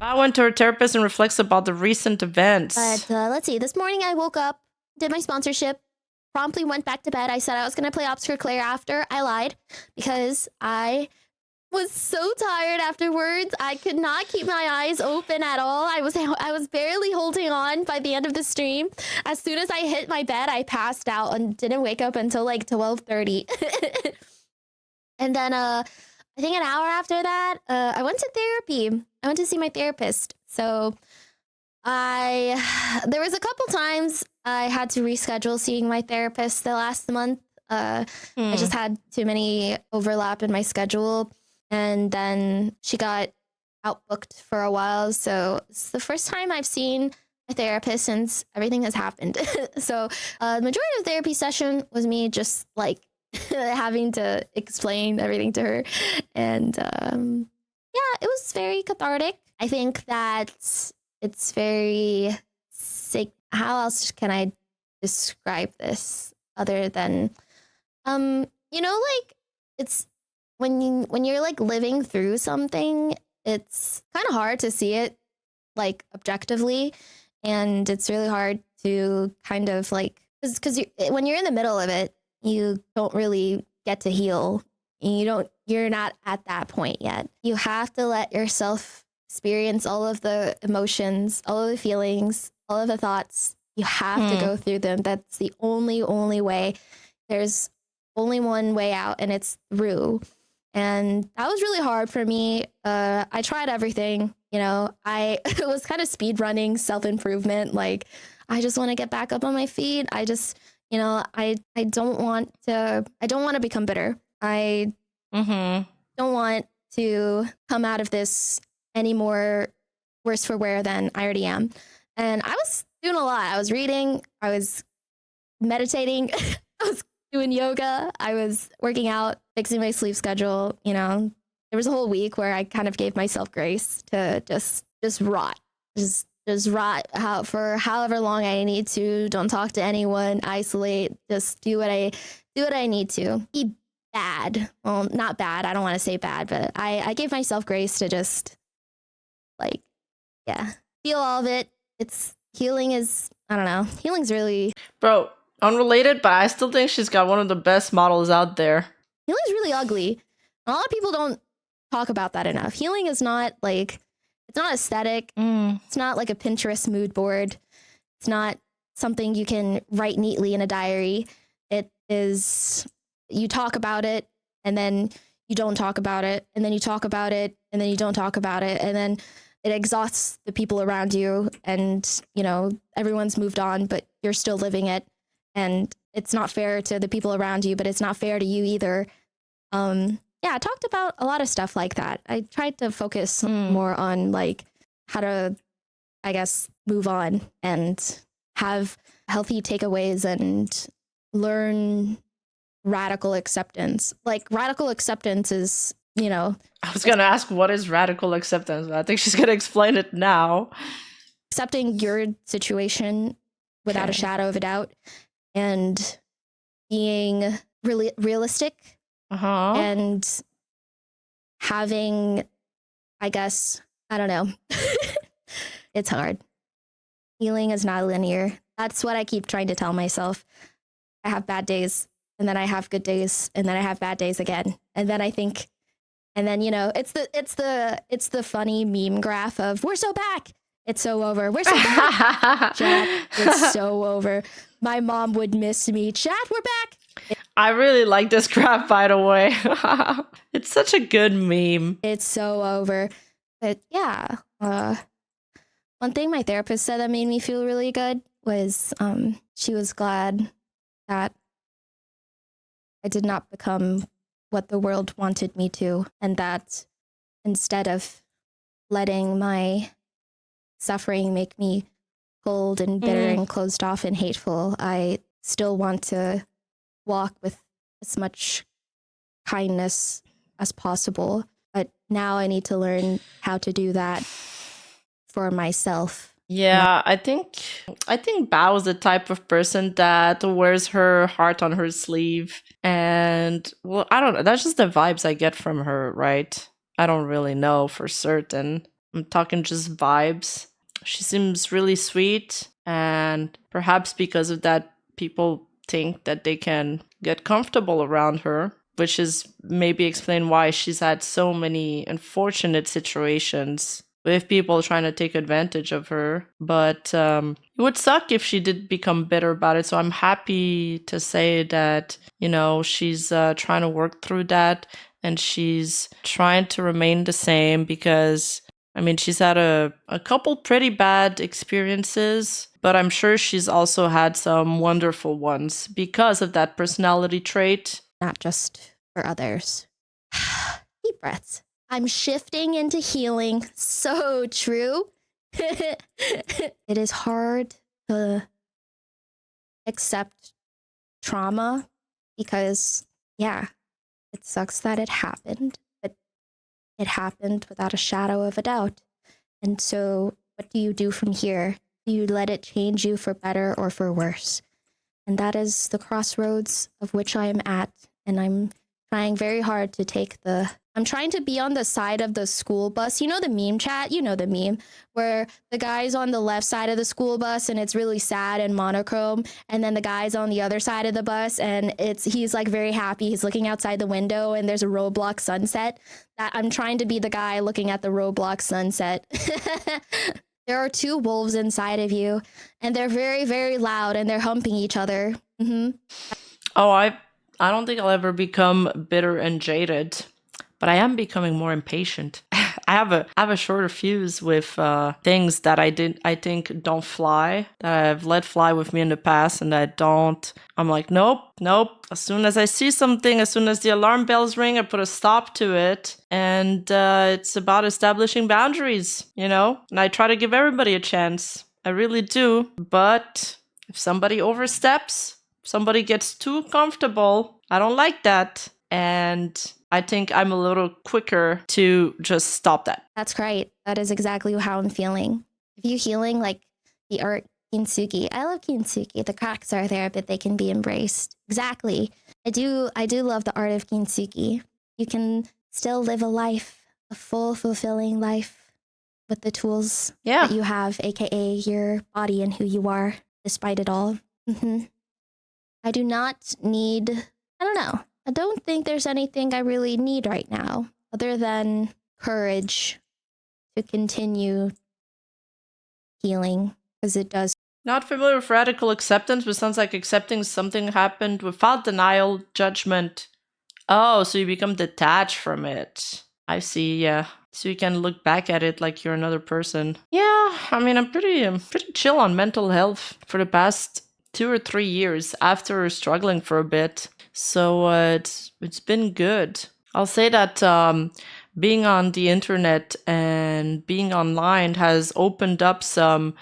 I went to her therapist and reflects about the recent events. But let's see. This morning I woke up, did my sponsorship, promptly went back to bed. I said I was going to play Obscure Claire after. I lied because I was so tired afterwards. I could not keep my eyes open at all. I was barely holding on by the end of the stream. As soon as I hit my bed, I passed out and didn't wake up until like 12:30. And then I think an hour after that, I went to therapy. I went to see my therapist. So there was a couple times I had to reschedule seeing my therapist the last month. I just had too many overlap in my schedule. And then she got outbooked for a while. So it's the first time I've seen a therapist since everything has happened. So the majority of the therapy session was me just like having to explain everything to her. And yeah, it was very cathartic. I think that it's very sick. How else can I describe this other than, like it's when you're like living through something, it's kind of hard to see it like objectively. And it's really hard to kind of like, because when you're in the middle of it, you don't really get to heal. You're not at that point yet. You have to let yourself experience all of the emotions, all of the feelings, all of the thoughts. You have to go through them. That's the only way. There's only one way out, and it's through. And that was really hard for me. I tried everything, I was kind of speed running self-improvement. Like, I just want to get back up on my feet. I just, I don't want to become bitter. I don't want to come out of this any more worse for wear than I already am. And I was doing a lot. I was reading, I was meditating, I was doing yoga, I was working out, fixing my sleep schedule. There was a whole week where I kind of gave myself grace to just rot, just rot out for however long I need to. Don't talk to anyone, isolate, just do what I need to. Be bad. Well, not bad. I don't want to say bad, but I gave myself grace to just feel all of it. Healing's really... Bro, unrelated, but I still think she's got one of the best models out there. Healing's really ugly. A lot of people don't talk about that enough. Healing is not it's not aesthetic. It's not like a Pinterest mood board. It's not something you can write neatly in a diary. It is, you talk about it and then you don't talk about it, and then you talk about it and then you don't talk about it, and then it exhausts the people around you, and everyone's moved on, but you're still living it. And it's not fair to the people around you, but it's not fair to you either. I talked about a lot of stuff like that. I tried to focus more on how to, I guess, move on and have healthy takeaways and learn radical acceptance. Radical acceptance is, I was going to ask, what is radical acceptance? I think she's going to explain it now. Accepting your situation without a shadow of a doubt, and being really realistic, and having, I guess, I don't know. It's hard. Healing is not linear. That's what I keep trying to tell myself. I have bad days, and then I have good days, and then I have bad days again. And then I think, and then, it's the funny meme graph of, we're so back. It's so over. We're so back. Chat, it's so over. My mom would miss me. Chat, we're back. I really like this graph, by the way. It's such a good meme. It's so over. But yeah, one thing my therapist said that made me feel really good was she was glad that I did not become what the world wanted me to, and that instead of letting my suffering make me cold and bitter and closed off and hateful, I still want to walk with as much kindness as possible. But now I need to learn how to do that for myself. Yeah, I think Bao is the type of person that wears her heart on her sleeve. And, well, I don't know. That's just the vibes I get from her, right? I don't really know for certain. I'm talking just vibes. She seems really sweet, and perhaps because of that, people think that they can get comfortable around her, which is maybe explain why she's had so many unfortunate situations with people trying to take advantage of her. But it would suck if she did become bitter about it. So I'm happy to say that, she's trying to work through that, and she's trying to remain the same because, I mean, she's had a couple pretty bad experiences, but I'm sure she's also had some wonderful ones because of that personality trait. Not just for others. Deep breaths. I'm shifting into healing. So true. It is hard to accept trauma because, yeah, it sucks that it happened, but it happened without a shadow of a doubt. And so, what do you do from here? Do you let it change you for better or for worse? And that is the crossroads of which I am at. And I'm trying very hard to I'm trying to be on the side of the school bus. You know the meme chat? You know the meme where the guy's on the left side of the school bus and it's really sad and monochrome. And then the guy's on the other side of the bus and he's like very happy. He's looking outside the window and there's a Roblox sunset. That I'm trying to be the guy looking at the Roblox sunset. There are two wolves inside of you, and they're very, very loud, and they're humping each other. Oh, I don't think I'll ever become bitter and jaded, but I am becoming more impatient. I have a shorter fuse with things that I think don't fly, that I've let fly with me in the past, and that don't. I'm like, nope. As soon as I see something, as soon as the alarm bells ring, I put a stop to it. And it's about establishing boundaries, and I try to give everybody a chance. I really do. But if somebody oversteps, somebody gets too comfortable, I don't like that. And I think I'm a little quicker to just stop that. That's great. That is exactly how I'm feeling. If you healing like the art kintsugi, I love kintsugi. The cracks are there, but they can be embraced. Exactly. I do love the art of kintsugi. You can still live a full, fulfilling life with the tools that you have, aka your body and who you are, despite it all. I do not need, I don't know. I don't think there's anything I really need right now other than courage to continue healing, because it does. Not familiar with radical acceptance, but sounds like accepting something happened without denial, judgment. Oh, so you become detached from it. I see, yeah. So you can look back at it like you're another person. Yeah, I mean, I'm pretty chill on mental health for the past 2 or 3 years after struggling for a bit. So it's been good. I'll say that being on the internet and being online has opened up some,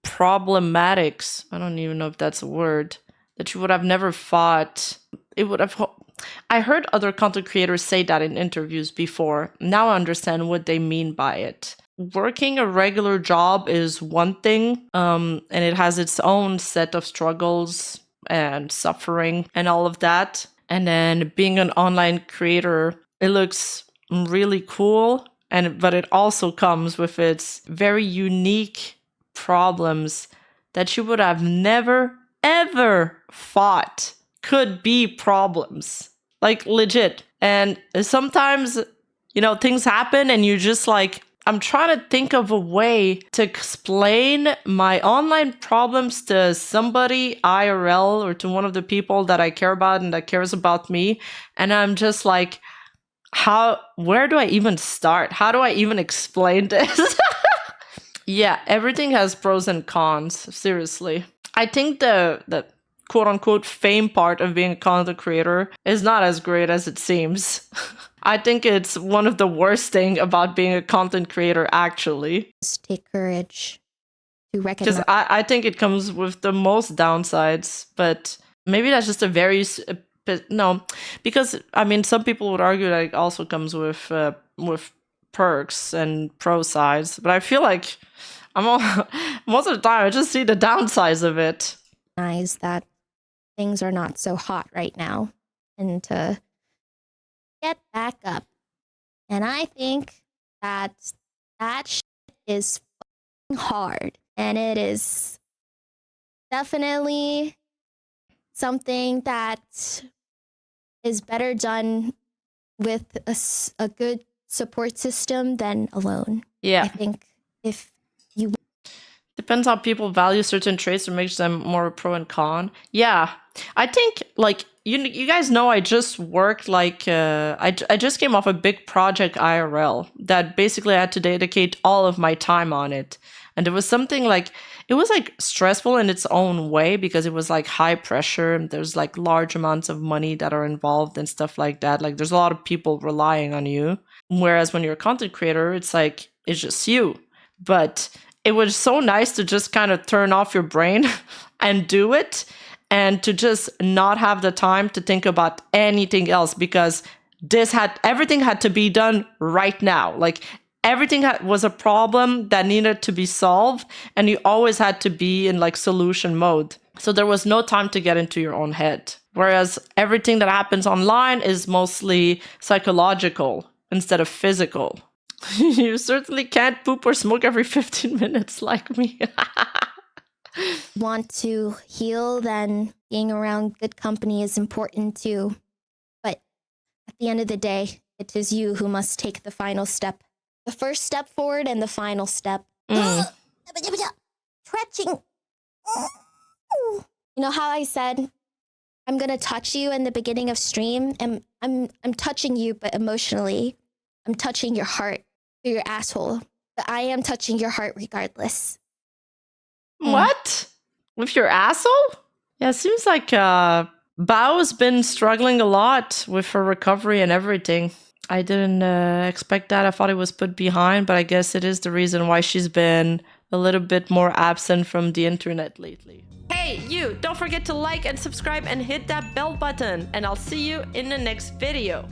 problematics. I don't even know if that's a word that you would have never thought it would have. I heard other content creators say that in interviews before. Now I understand what they mean by it. Working a regular job is one thing, and it has its own set of struggles and suffering and all of that. And then being an online creator, it looks really cool, but it also comes with its very unique problems that you would have never ever thought could be problems, like legit. And sometimes, things happen and you just like, I'm trying to think of a way to explain my online problems to somebody IRL or to one of the people that I care about and that cares about me. And I'm just like, where do I even start? How do I even explain this? Yeah, everything has pros and cons, seriously. I think the quote unquote fame part of being a content creator is not as great as it seems. I think it's one of the worst things about being a content creator, actually. Just take courage to recognize. Because I think it comes with the most downsides, but maybe that's just a very no, because I mean, some people would argue that it also comes with perks and pro sides, but I feel like most of the time I just see the downsides of it. That things are not so hot right now, and to get back up. And I think that that shit is hard, and it is definitely something that is better done with a good support system than alone. Yeah. I think if you depends how people value certain traits or makes them more pro and con. Yeah, I think like you guys know I just worked like I just came off a big project IRL that basically I had to dedicate all of my time on it, and it was something like it was like stressful in its own way because it was like high pressure and there's like large amounts of money that are involved and stuff like that. Like there's a lot of people relying on you, whereas when you're a content creator, it's like it's just you. But it was so nice to just kind of turn off your brain and do it, and to just not have the time to think about anything else, because everything had to be done right now. Like everything was a problem that needed to be solved, and you always had to be in like solution mode. So there was no time to get into your own head. Whereas everything that happens online is mostly psychological instead of physical. You certainly can't poop or smoke every 15 minutes like me. want to heal, then being around good company is important too. But at the end of the day, it is you who must take the final step. The first step forward and the final step. Stretching. You know how I said I'm gonna touch you in the beginning of stream, and I'm touching you, but emotionally, I'm touching your heart through your asshole. But I am touching your heart regardless. What? With your asshole? Yeah, it seems like Bao's been struggling a lot with her recovery and everything. I didn't expect that. I thought it was put behind, but I guess it is the reason why she's been a little bit more absent from the internet lately. Hey, you! Don't forget to like and subscribe and hit that bell button, and I'll see you in the next video.